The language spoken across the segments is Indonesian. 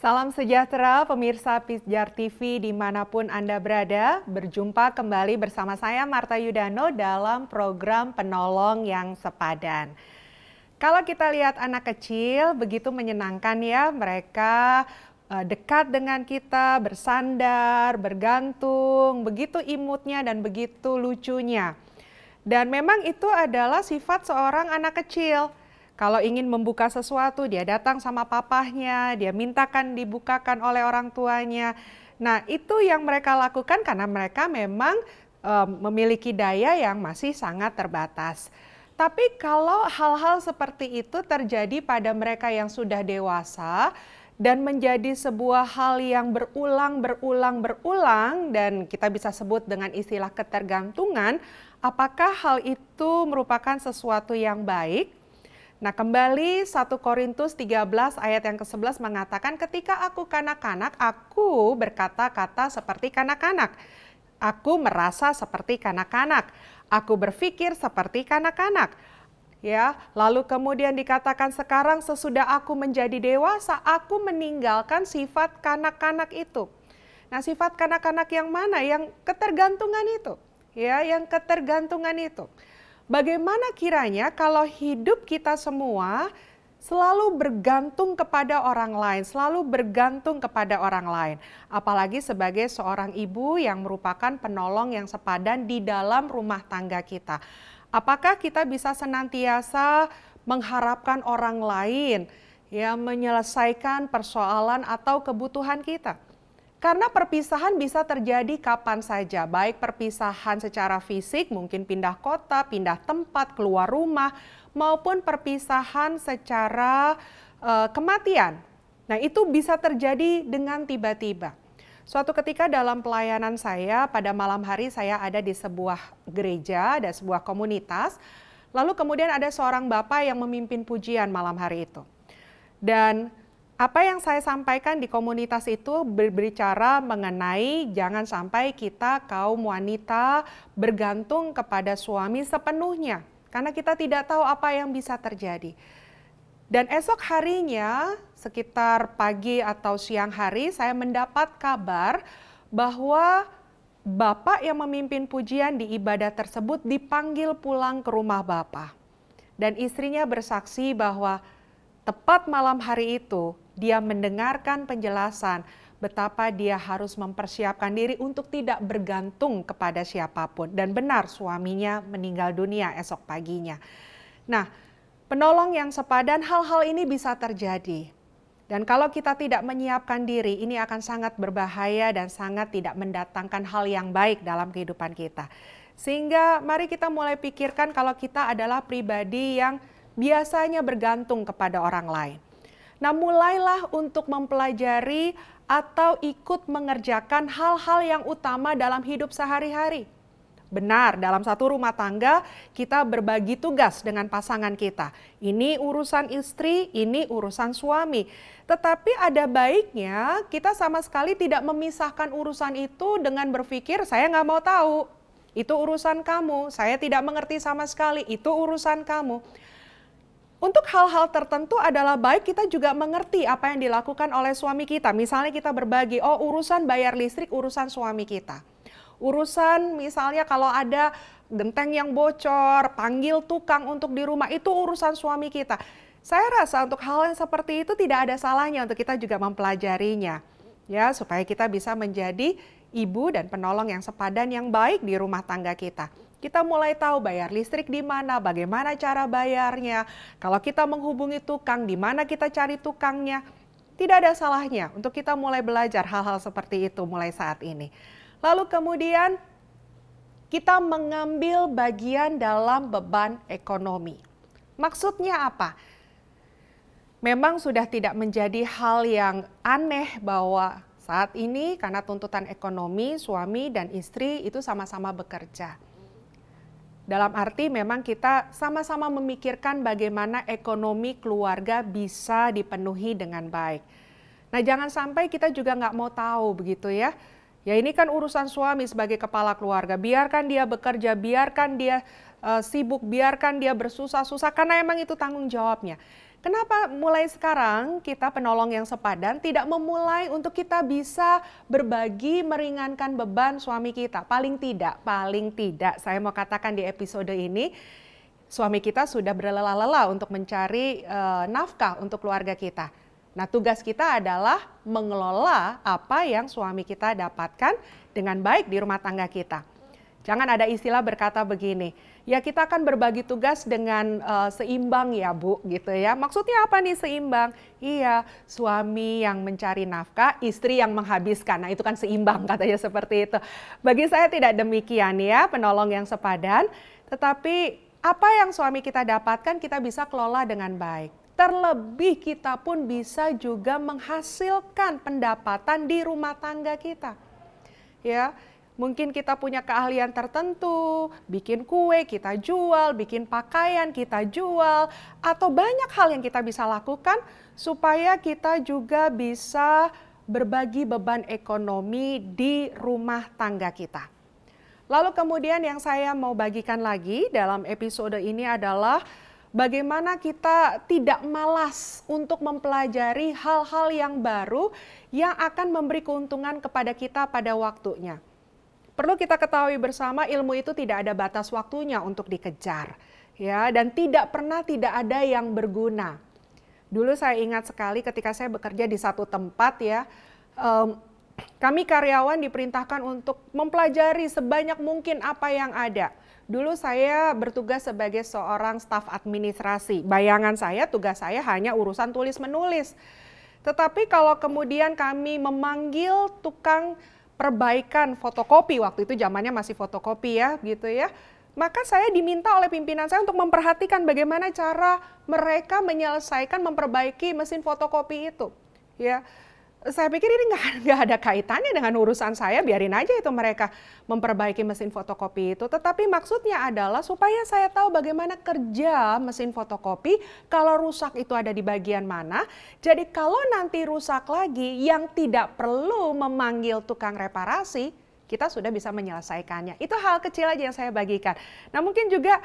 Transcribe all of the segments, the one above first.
Salam sejahtera pemirsa Pijar TV dimanapun Anda berada. Berjumpa kembali bersama saya Marta Yudano dalam program Penolong yang Sepadan. Kalau kita lihat anak kecil begitu menyenangkan ya, mereka dekat dengan kita, bersandar, bergantung, begitu imutnya dan begitu lucunya. Dan memang itu adalah sifat seorang anak kecil. Kalau ingin membuka sesuatu, dia datang sama papahnya, dia mintakan dibukakan oleh orang tuanya. Nah, itu yang mereka lakukan karena mereka memang memiliki daya yang masih sangat terbatas. Tapi kalau hal-hal seperti itu terjadi pada mereka yang sudah dewasa dan menjadi sebuah hal yang berulang dan kita bisa sebut dengan istilah ketergantungan, apakah hal itu merupakan sesuatu yang baik? Nah, kembali 1 Korintus 13 ayat yang ke-11 mengatakan, ketika aku kanak-kanak, aku berkata-kata seperti kanak-kanak. Aku merasa seperti kanak-kanak. Aku berpikir seperti kanak-kanak. Ya, lalu kemudian dikatakan sekarang sesudah aku menjadi dewasa, aku meninggalkan sifat kanak-kanak itu. Nah, sifat kanak-kanak yang mana? Yang ketergantungan itu. Ya, yang ketergantungan itu. Bagaimana kiranya kalau hidup kita semua selalu bergantung kepada orang lain, selalu bergantung kepada orang lain. Apalagi sebagai seorang ibu yang merupakan penolong yang sepadan di dalam rumah tangga kita. Apakah kita bisa senantiasa mengharapkan orang lain ya menyelesaikan persoalan atau kebutuhan kita? Karena perpisahan bisa terjadi kapan saja, baik perpisahan secara fisik, mungkin pindah kota, pindah tempat, keluar rumah, maupun perpisahan secara kematian. Nah, itu bisa terjadi dengan tiba-tiba. Suatu ketika dalam pelayanan saya, pada malam hari saya ada di sebuah gereja, ada sebuah komunitas, lalu kemudian ada seorang bapak yang memimpin pujian malam hari itu. Dan apa yang saya sampaikan di komunitas itu berbicara mengenai jangan sampai kita kaum wanita bergantung kepada suami sepenuhnya. Karena kita tidak tahu apa yang bisa terjadi. Dan esok harinya sekitar pagi atau siang hari saya mendapat kabar bahwa bapak yang memimpin pujian di ibadah tersebut dipanggil pulang ke rumah bapak. Dan istrinya bersaksi bahwa tepat malam hari itu dia mendengarkan penjelasan betapa dia harus mempersiapkan diri untuk tidak bergantung kepada siapapun. Dan benar suaminya meninggal dunia esok paginya. Nah, penolong yang sepadan hal-hal ini bisa terjadi. Dan kalau kita tidak menyiapkan diri, ini akan sangat berbahaya dan sangat tidak mendatangkan hal yang baik dalam kehidupan kita. Sehingga mari kita mulai pikirkan kalau kita adalah pribadi yang biasanya bergantung kepada orang lain. Nah, mulailah untuk mempelajari atau ikut mengerjakan hal-hal yang utama dalam hidup sehari-hari. Benar, dalam satu rumah tangga kita berbagi tugas dengan pasangan kita. Ini urusan istri, ini urusan suami. Tetapi ada baiknya kita sama sekali tidak memisahkan urusan itu dengan berpikir saya nggak mau tahu. Itu urusan kamu, saya tidak mengerti sama sekali, itu urusan kamu. Untuk hal-hal tertentu adalah baik kita juga mengerti apa yang dilakukan oleh suami kita. Misalnya kita berbagi, oh urusan bayar listrik urusan suami kita. Urusan misalnya kalau ada genteng yang bocor, panggil tukang untuk di rumah, itu urusan suami kita. Saya rasa untuk hal yang seperti itu tidak ada salahnya untuk kita juga mempelajarinya. Ya, supaya kita bisa menjadi ibu dan penolong yang sepadan yang baik di rumah tangga kita. Kita mulai tahu bayar listrik di mana, bagaimana cara bayarnya. Kalau kita menghubungi tukang, di mana kita cari tukangnya. Tidak ada salahnya untuk kita mulai belajar hal-hal seperti itu mulai saat ini. Lalu kemudian kita mengambil bagian dalam beban ekonomi. Maksudnya apa? Memang sudah tidak menjadi hal yang aneh bahwa saat ini karena tuntutan ekonomi, suami dan istri itu sama-sama bekerja. Dalam arti memang kita sama-sama memikirkan bagaimana ekonomi keluarga bisa dipenuhi dengan baik. Nah, jangan sampai kita juga nggak mau tahu begitu ya. Ya ini kan urusan suami sebagai kepala keluarga. Biarkan dia bekerja, biarkan dia sibuk, biarkan dia bersusah-susah karena emang itu tanggung jawabnya. Kenapa mulai sekarang kita penolong yang sepadan tidak memulai untuk kita bisa berbagi meringankan beban suami kita? Paling tidak, saya mau katakan di episode ini, suami kita sudah berlelah-lelah untuk mencari nafkah untuk keluarga kita. Nah, tugas kita adalah mengelola apa yang suami kita dapatkan dengan baik di rumah tangga kita. Jangan ada istilah berkata begini, ya kita akan berbagi tugas dengan seimbang ya Bu, gitu ya. Maksudnya apa nih seimbang? Iya, suami yang mencari nafkah, istri yang menghabiskan. Nah itu kan seimbang katanya seperti itu. Bagi saya tidak demikian ya, penolong yang sepadan. Tetapi apa yang suami kita dapatkan kita bisa kelola dengan baik. Terlebih kita pun bisa juga menghasilkan pendapatan di rumah tangga kita. Ya. Mungkin kita punya keahlian tertentu, bikin kue kita jual, bikin pakaian kita jual, atau banyak hal yang kita bisa lakukan supaya kita juga bisa berbagi beban ekonomi di rumah tangga kita. Lalu kemudian yang saya mau bagikan lagi dalam episode ini adalah bagaimana kita tidak malas untuk mempelajari hal-hal yang baru yang akan memberi keuntungan kepada kita pada waktunya. Perlu kita ketahui bersama ilmu itu tidak ada batas waktunya untuk dikejar, ya, dan tidak ada yang berguna. Dulu saya ingat sekali ketika saya bekerja di satu tempat ya, kami karyawan diperintahkan untuk mempelajari sebanyak mungkin apa yang ada. Dulu saya bertugas sebagai seorang staf administrasi. Bayangan saya, tugas saya hanya urusan tulis-menulis. Tetapi kalau kemudian kami memanggil tukang perbaikan fotokopi, waktu itu zamannya masih fotokopi ya, gitu ya. Maka saya diminta oleh pimpinan saya untuk memperhatikan bagaimana cara mereka menyelesaikan memperbaiki mesin fotokopi itu. Ya, saya pikir ini nggak ada kaitannya dengan urusan saya, biarin aja itu mereka memperbaiki mesin fotokopi itu. Tetapi maksudnya adalah supaya saya tahu bagaimana kerja mesin fotokopi, kalau rusak itu ada di bagian mana. Jadi kalau nanti rusak lagi yang tidak perlu memanggil tukang reparasi, kita sudah bisa menyelesaikannya. Itu hal kecil aja yang saya bagikan. Nah mungkin juga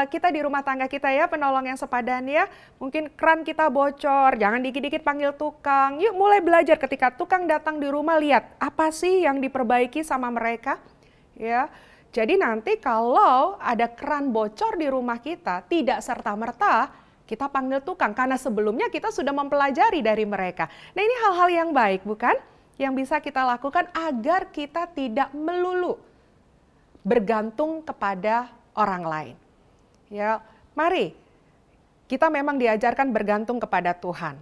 kita di rumah tangga kita ya, penolong yang sepadan ya, mungkin keran kita bocor, jangan dikit-dikit panggil tukang. Yuk mulai belajar ketika tukang datang di rumah, lihat apa sih yang diperbaiki sama mereka. Ya, jadi nanti kalau ada keran bocor di rumah kita, tidak serta-merta kita panggil tukang, karena sebelumnya kita sudah mempelajari dari mereka. Nah ini hal-hal yang baik bukan? Yang bisa kita lakukan agar kita tidak melulu bergantung kepada orang lain. Ya, mari kita memang diajarkan bergantung kepada Tuhan.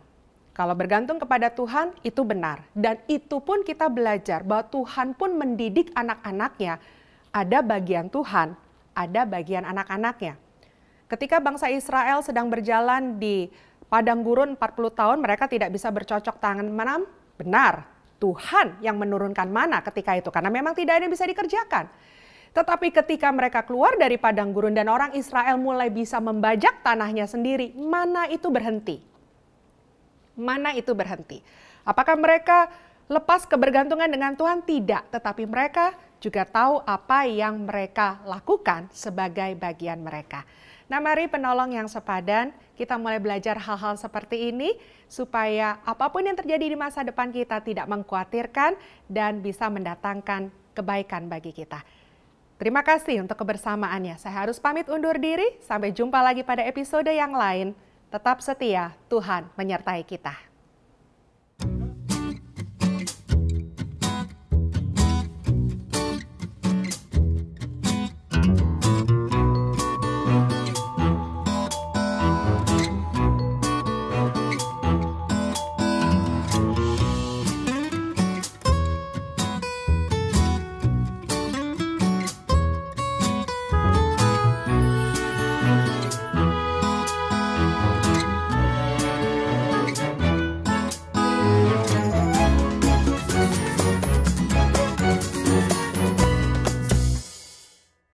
Kalau bergantung kepada Tuhan itu benar, dan itu pun kita belajar bahwa Tuhan pun mendidik anak-anaknya. Ada bagian Tuhan, ada bagian anak-anaknya. Ketika bangsa Israel sedang berjalan di padang gurun 40 tahun, mereka tidak bisa bercocok tanam, benar. Tuhan yang menurunkan mana ketika itu, karena memang tidak ada yang bisa dikerjakan. Tetapi ketika mereka keluar dari padang gurun dan orang Israel mulai bisa membajak tanahnya sendiri, mana itu berhenti? Mana itu berhenti? Apakah mereka lepas kebergantungan dengan Tuhan? Tidak, tetapi mereka juga tahu apa yang mereka lakukan sebagai bagian mereka. Nah mari penolong yang sepadan, kita mulai belajar hal-hal seperti ini supaya apapun yang terjadi di masa depan kita tidak mengkhawatirkan dan bisa mendatangkan kebaikan bagi kita. Terima kasih untuk kebersamaannya. Saya harus pamit undur diri, sampai jumpa lagi pada episode yang lain. Tetap setia, Tuhan menyertai kita.